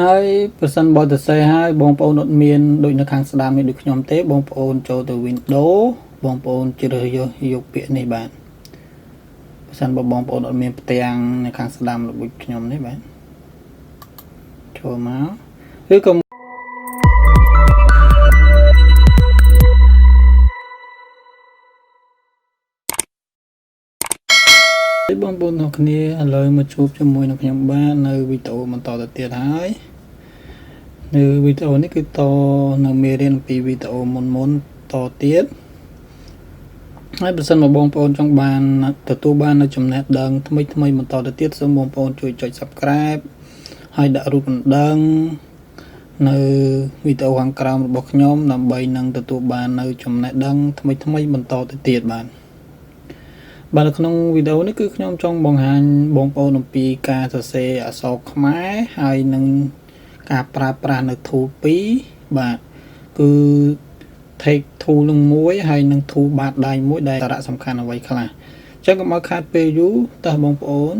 ហើយប្រសិនបើទៅសេហើយបងប្អូនអត់មានដូចនៅខាងស្ដាមនេះដូចខ្ញុំទេបងប្អូនចូលទៅ Windows បងប្អូនជ្រើសយកពាក្យនេះបាទប្រសិនបើបងប្អូនអត់មានផ្ទាំងនៅខាងស្ដាំដូចខ្ញុំនេះបាទចូលមកឬក៏បងប្អូនទាំងគ្នាឥឡូវមកជួបជាមួយនឹងខ្ញុំបាទនៅវីដេអូបន្តទៅទៀតហើយនៅវីដេអូនេះគឺតនៅមេរៀនអំពីវីដេអូមុនតទៀតហើយបើសិនមកបងប្អូនចង់បានទទួលបាននៅចំណេះដឹងថ្មីបន្តទៅទៀតសូមបងប្អូនជួយចុច Subscribe ហើយដាក់រូបបណ្ដឹងនៅវីដេអូខាងក្រោមរបស់ខ្ញុំដើម្បីនឹងទទួលបាននៅចំណេះដឹងថ្មីបន្តទៅទៀតបាទនៅក្នុងវីដេអូនេះគឺខ្ញុំចង់បង្ហាញបងប្អូនអំពីការសរសេរអក្សរខ្មែរហើយនឹងការប្រើប្រាស់នៅ Tool 2បាទគឺ take tool នឹងមួយហើយនឹង tool បាតដៃមួយដែលសារៈសំខាន់អ្វីខ្លះអញ្ចឹងកុំឲ្យខាតពេលយូរតើបងប្អូន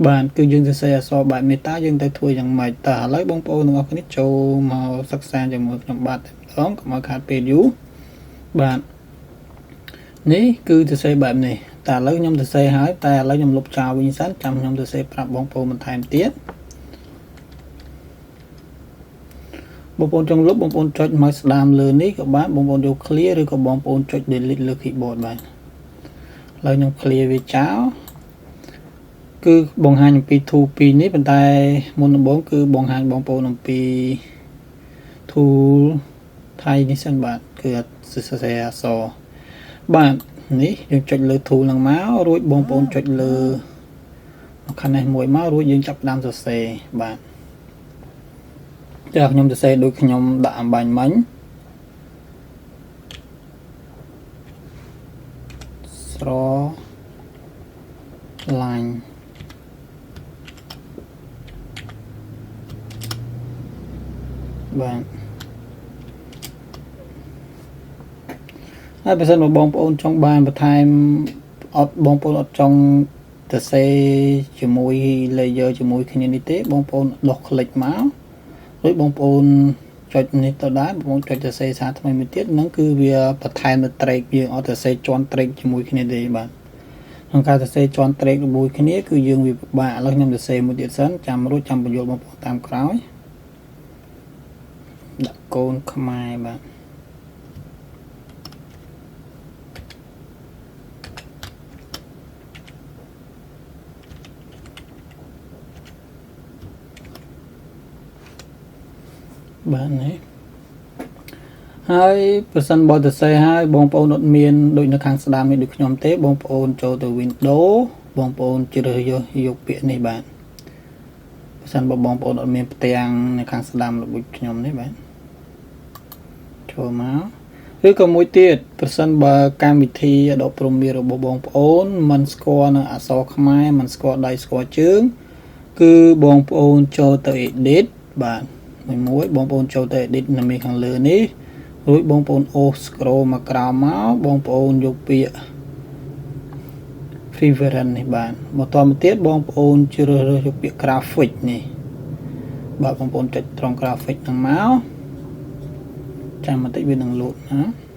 បាទគឺយើងសរសេរអក្សរបែបនេះតើយើងទៅធ្វើយ៉ាងម៉េចតើឥឡូវបងប្អូនទាំងអស់គ្នាចូលមកសិក្សាជាមួយខ្ញុំបាទតែម្ដងកុំឲ្យខាតពេលយូរបាទនេះគឺសរសេរបែបនេះតែឥឡូវខ្ញុំសរសេរហើយតែឥឡូវខ្ញុំលុបចោលវិញសិនចាំខ្ញុំសរសេរប្រាប់បងប្អូនបន្ថែមទៀតបងប្អូនចង់លុបបងប្អូនចុចមកស្ដាមលើនេះក៏បានបងប្អូនយក clear ឬក៏បងប្អូនចុច delete លើ keyboard បាទឥឡូវខ្ញុំ clear វាចោលគឺបង្ហាញអំពី tool 2នេះប៉ុន្តែមុនដំបូងគឺបង្ហាញបងប្អូនអំពី tool ថៃនេះសិនបាទគឺសរសេរអក្សរបាទនេះយើងចុចលើ tool ហ្នឹងមករួចបងប្អូនចុចលើខាងនេះមួយមករួចយើងចាប់ផ្ដើមសរសេរបាទចាខ្ញុំសរសេរដូចខ្ញុំដាក់អំបញ្ញមិញស្រឡាញ់បាទហើយបើសិនមកបងប្អូនចង់បានបន្ថែមអត់បងប្អូនអត់ចង់សរសេរជាមួយ layer ជាមួយគ្នានេះទេបងប្អូនដុស click មករួចបងប្អូនចុចនេះទៅដែរបងប្អូនចុចសរសេរសារថ្មីមួយទៀតហ្នឹងគឺវាបន្ថែមនៅ track យើងអត់សរសេរជាន់ track ជាមួយគ្នាទេបាទក្នុងការសរសេរជាន់ track ជាមួយគ្នាគឺយើងវាពិបាកឥឡូវខ្ញុំសរសេរមួយទៀតសិនចាំរួចចាំបញ្យល់បងប្អូនតាមក្រោយដាក់កូនខ្មែរបាទបាទនេះហើយប្រសិនបើទៅសេហើយបងប្អូនអត់មានដូចនៅខាងស្ដាមនេះដូចខ្ញុំទេបងប្អូនចូលទៅ Windows បងប្អូនជ្រើសយកពាក្យនេះបាទប្រសិនបើបងប្អូនអត់មានផ្ទាំងនៅខាងស្ដាមដូចខ្ញុំនេះបាទចូលមកឬក៏មួយទៀតប្រសិនបើកម្មវិធី Adobe Premiere របស់បងប្អូនមិនស្គាល់នៅអក្សរខ្មែរមិនស្គាល់ដៃស្គាល់ជើងគឺបងប្អូនចូលទៅ Edit បាទមួយបងប្អូនចូលទៅ edit នៅមេខាងលើនេះរួចបងប្អូនអូស scroll មកក្រោមមកបងប្អូនយកពាក្យ favorite នេះបាទបន្តមកទៀតបងប្អូនជ្រើសរើសយកពាក្យ graphic នេះបាទបងប្អូនចុចត្រង់ graphic ហ្នឹងមកចាំបន្តិចវានឹងលោតណា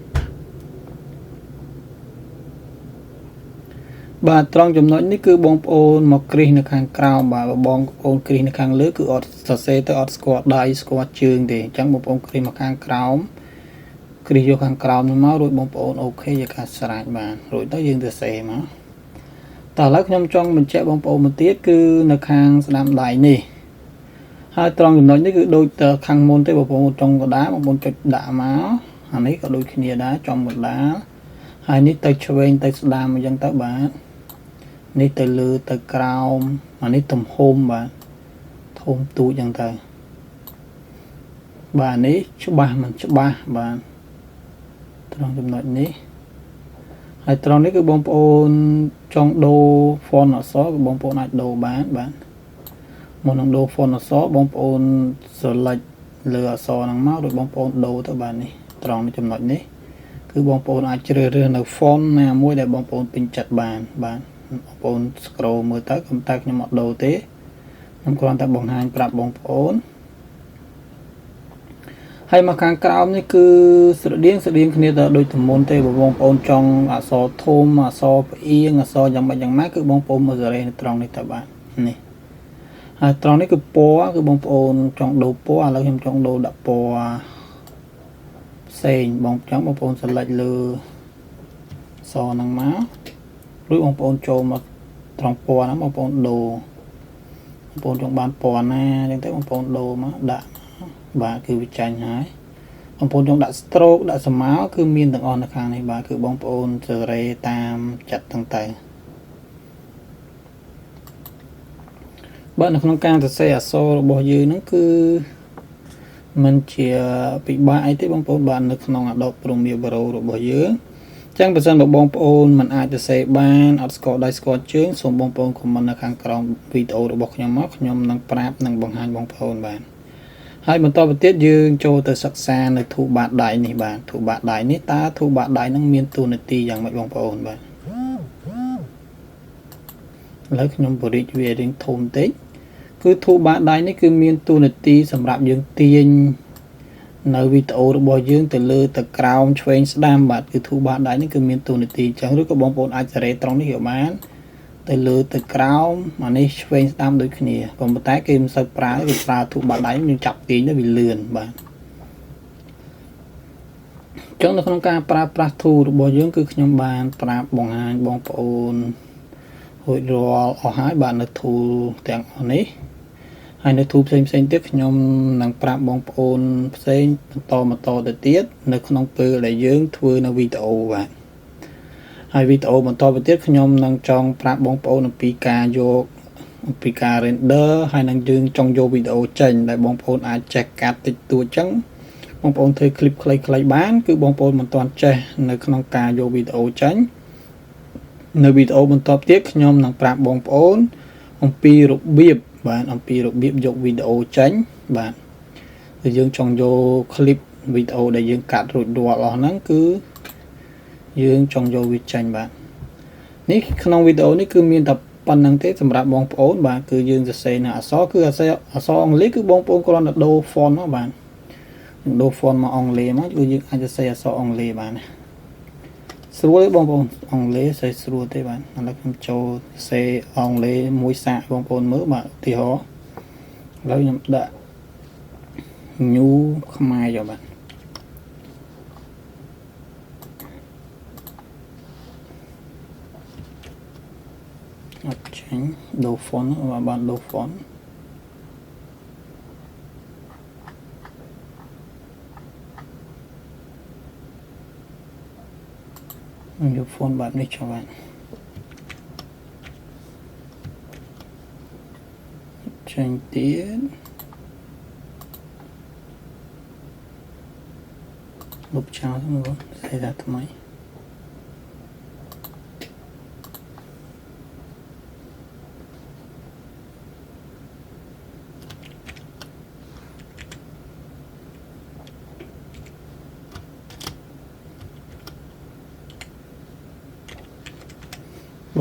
បាទត្រង់ចំណុចនេះគឺបងប្អូនមកគ្រីសនៅខាងក្រោមបាទបងប្អូនគ្រីសនៅខាងលើគឺអត់សរសេរទៅអត់ស្គាល់ដៃស្គាល់ជើងទេអញ្ចឹងបងប្អូនគ្រីសមកខាងក្រោមគ្រីសយកខាងក្រោមមករួចបងប្អូនអូខេយកការស្រេចបាទរួចទៅយើងសរសេរមកតោះឥឡូវខ្ញុំចង់បញ្ជាក់បងប្អូនមួយទៀតគឺនៅខាងស្ដាំដៃនេះហើយត្រង់ចំណុចនេះគឺដូចទៅខាងមុនទេបងប្អូនចុងកណ្ដាលបងប្អូនចុចដាក់មកអានេះក៏ដូចគ្នាដែរចំកណ្ដាលហើយនេះទៅឆ្វេងទៅស្ដាំអញ្ចឹងទៅបាទនេះទៅលើទៅក្រោមអានេះទំហំបាទធំទូចអញ្ចឹងទៅបាទនេះច្បាស់មិនច្បាស់បាទត្រង់ចំណុចនេះហើយត្រង់នេះគឺបងប្អូនចង់ដូរ font អក្សរគឺបងប្អូនអាចដូរបានបាទមុននឹងដូរ font អក្សរបងប្អូន select លើអក្សរហ្នឹងមករួចបងប្អូនដូរទៅបាទនេះត្រង់ចំណុចនេះគឺបងប្អូនអាចជ្រើសរើសនៅ font ណាមួយដែលបងប្អូនពេញចិត្តបានបាទបងប្អូន scroll មើលទៅខ្ញុំតែខ្ញុំអត់ដូរទេ ខ្ញុំគ្រាន់តែបង្ហាញប្រាប់បងប្អូនហើយមកខាងក្រោមនេះគឺស្រដៀងគ្នាទៅដូចទំមុនទេបងប្អូនចង់អក្សរធំអក្សរផ្អៀងអក្សរយ៉ាងម៉េចយ៉ាងម៉េចគឺបងប្អូនមកសេរីនៅត្រង់នេះតើបាទនេះហើយត្រង់នេះគឺពណ៌គឺបងប្អូនចង់ដូរពណ៌ឥឡូវខ្ញុំចង់ដូរដាក់ពណ៌ផ្សេងបងប្អូន select លើសហ្នឹងមកឬបងប្អូនចូលមកត្រង់ពណ៌ហ្នឹងបងប្អូនដូរបងប្អូនចង់បានពណ៌ណាអញ្ចឹងទៅបងប្អូនដូរមកដាក់បាទគឺវាចាញ់ហើយបងប្អូនចង់ដាក់ stroke ដាក់ស្រមោលគឺមានទាំងអស់នៅខាងនេះបាទគឺបងប្អូនសេរីតាមចិត្តទាំងទៅបាទនៅក្នុងការសរសេរអក្សររបស់យើងហ្នឹងគឺมันជាពិបាកអីទេបងប្អូនបាទនៅក្នុង Adobe Premiere Pro របស់យើងអញ្ចឹងបើសិនបើបងប្អូនមិនអាចសរសេរបានអត់ស្គាល់ដៃស្គាល់ជើងសូមបងប្អូនខមមិននៅខាងក្រោមវីដេអូរបស់ខ្ញុំមកខ្ញុំនឹងប្រាប់និងបង្ហាញបងប្អូនបាទហើយបន្តទៅទៀតយើងចូលទៅសិក្សានៅធូបបាតដៃនេះបាទធូបបាតដៃនេះតើធូបបាតដៃនឹងមានតួនាទីយ៉ាងម៉េចបងប្អូនបាទឥឡូវខ្ញុំបរិយាវារៀងធំតិចគឺធូបបាតដៃនេះគឺមានតួនាទីសម្រាប់យើងទាញនៅវីដេអូរបស់យើងទៅលើទៅក្រោមឆ្វេងស្ដាំបាទគឺធូបបាតដៃនេះគឺមានតួនាទីអញ្ចឹងឬក៏បងប្អូនអាចសេរីត្រង់នេះក៏បានទៅលើទៅក្រោមអានេះឆ្វេងស្ដាំដូចគ្នាប៉ុន្តែគេមិនសូវប្រើគេប្រើធូបបាតដៃយើងចាប់ទាញទៅវាលឿនបាទអញ្ចឹងនៅក្នុងការប្រើប្រាស់ធូបរបស់យើងគឺខ្ញុំបានប្រាប់បង្ហាញបងប្អូនរួចរាល់អស់ហើយបាទនៅធូបទាំងអស់នេះហើយនៅធូបផ្សេងទៀតខ្ញុំនឹងប្រាប់បងប្អូនផ្សេងបន្តទៅទៀតនៅក្នុងពេលដែលយើងធ្វើនៅវីដេអូបាទហើយវីដេអូបន្តទៅទៀតខ្ញុំនឹងចង់ប្រាប់បងប្អូនអំពីការយកអំពីការ render ហើយនឹងយើងចង់យកវីដេអូចេញដែលបងប្អូនអាចចេះកាត់តិចតួចចឹងបងប្អូនធ្វើ clip ខ្លីៗបានគឺបងប្អូនមិនទាន់ចេះនៅក្នុងការយកវីដេអូចេញនៅវីដេអូបន្តទៀតខ្ញុំនឹងប្រាប់បងប្អូនអំពីរបៀបបាទអំពីរបៀបយកវីដេអូចេញបាទគឺយើងចង់យក clip វីដេអូដែលយើងកាត់រួចរាល់អស់ហ្នឹងគឺយើងចង់យកវាចេញបាទនេះក្នុងវីដេអូនេះគឺមានតែប៉ុណ្្នឹងទេសម្រាប់បងប្អូនបាទគឺយើងសរសេរនៅអក្សរគឺអក្សរអង់គ្លេសគឺបងប្អូនគ្រាន់តែដូរ font មកបាទដូរ font មកអង់គ្លេសមកគឺយើងអាចសរសេរអក្សរអង់គ្លេសបានណាស្រួលទេបងប្អូនអង់គ្លេសស្រួលទេបាទឥឡូវខ្ញុំចូលសរសេរអង់គ្លេសមួយសាកបងប្អូនមើលបាទឧទាហរណ៍ឥឡូវខ្ញុំដាក់ new ខ្មែរយកបាទអត់ចេញដូរ font បានដូរ font យក font បែបនេះចុះបាទចេញទៀតលុបចោលទៅមើលស្អីដាក់ថ្មី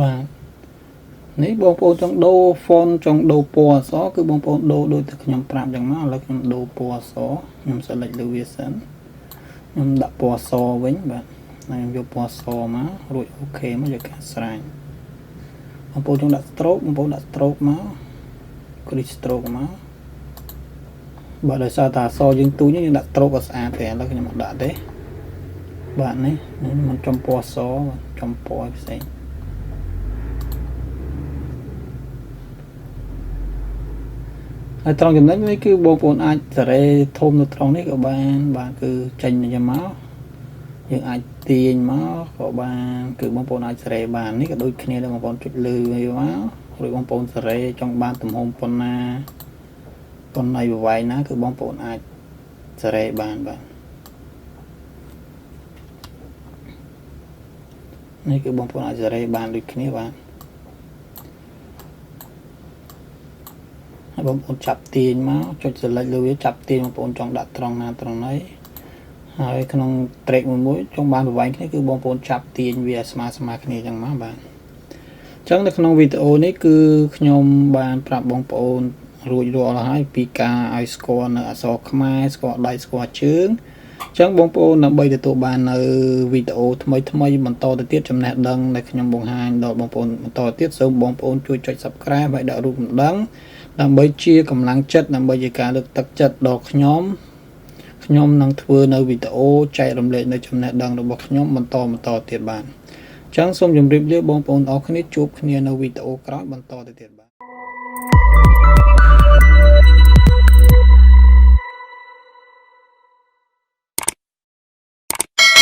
បាទនេះបងប្អូនចង់ដូរ font ចង់ដូរពណ៌អក្សរគឺបងប្អូនដូរដូចតែខ្ញុំប្រាប់ចឹងមកឥឡូវខ្ញុំដូរពណ៌អក្សរខ្ញុំ select លើវាសិនខ្ញុំដាក់ពណ៌អក្សរវិញបាទហើយខ្ញុំយកពណ៌អក្សរមករួចអូខេមកយកការស្រាញបងប្អូនចង់ដាក់ stroke បងប្អូនដាក់ stroke មក crease stroke មកបាទដោយសារតែអក្សរយើងទូចយើងដាក់ stroke ឲ្យស្អាតទេឥឡូវខ្ញុំអត់ដាក់ទេបាទនេះមិនចំពណ៌អក្សរចំពណ៌ផ្សេងហើយត្រង់ចំណុចនេះគឺបងប្អូនអាចសេរីធំនៅត្រង់នេះក៏បានបាទគឺចេញយ៉ាងមកយើងអាចទាញមកក៏បានគឺបងប្អូនអាចសេរីបាននេះក៏ដូចគ្នាដែរបងប្អូនចុចលើវាមករួចបងប្អូនសេរីចង់បានទំហំប៉ុណ្ណាប៉ុណ្ណៃប្រវែងណាគឺបងប្អូនអាចសេរីបានបាទនេះគឺបងប្អូនអាចសេរីបានដូចគ្នាបាទហើយបងប្អូនចាប់ទាញមកចុច select លើវាចាប់ទាញបងប្អូនចង់ដាក់ត្រង់ណាត្រង់ណីហើយក្នុង track មួយចង់បានប្រវែងគ្នាគឺបងប្អូនចាប់ទាញវាស្មើគ្នាចឹងមកបាទអញ្ចឹងនៅក្នុងវីដេអូនេះគឺខ្ញុំបានប្រាប់បងប្អូន រួចរាល់ហើយពីការឲ្យស្គាល់នៅអក្សរខ្មែរស្គាល់ដៃស្គាល់ជើងអញ្ចឹងបងប្អូនដើម្បីទទួលបាននៅវីដេអូថ្មីបន្តទៅទៀតចំណេះដឹងដែលខ្ញុំបង្ហាញដល់បងប្អូនបន្តទៀតសូមបងប្អូនជួយចុច Subscribe ហើយដាក់រូបកណ្ដឹងដើម្បីជាកម្លាំងចិត្តដើម្បីជាការលើកទឹកចិត្តដល់ខ្ញុំនឹងធ្វើនៅវីដេអូចែករំលែកនៅចំណេះដឹងរបស់ខ្ញុំបន្តទៀតបានអញ្ចឹងសូមជម្រាបលាបងប្អូនអរគ្នាជួបគ្នានៅវីដេអូក្រោយបន្តទៅទៀតបាទ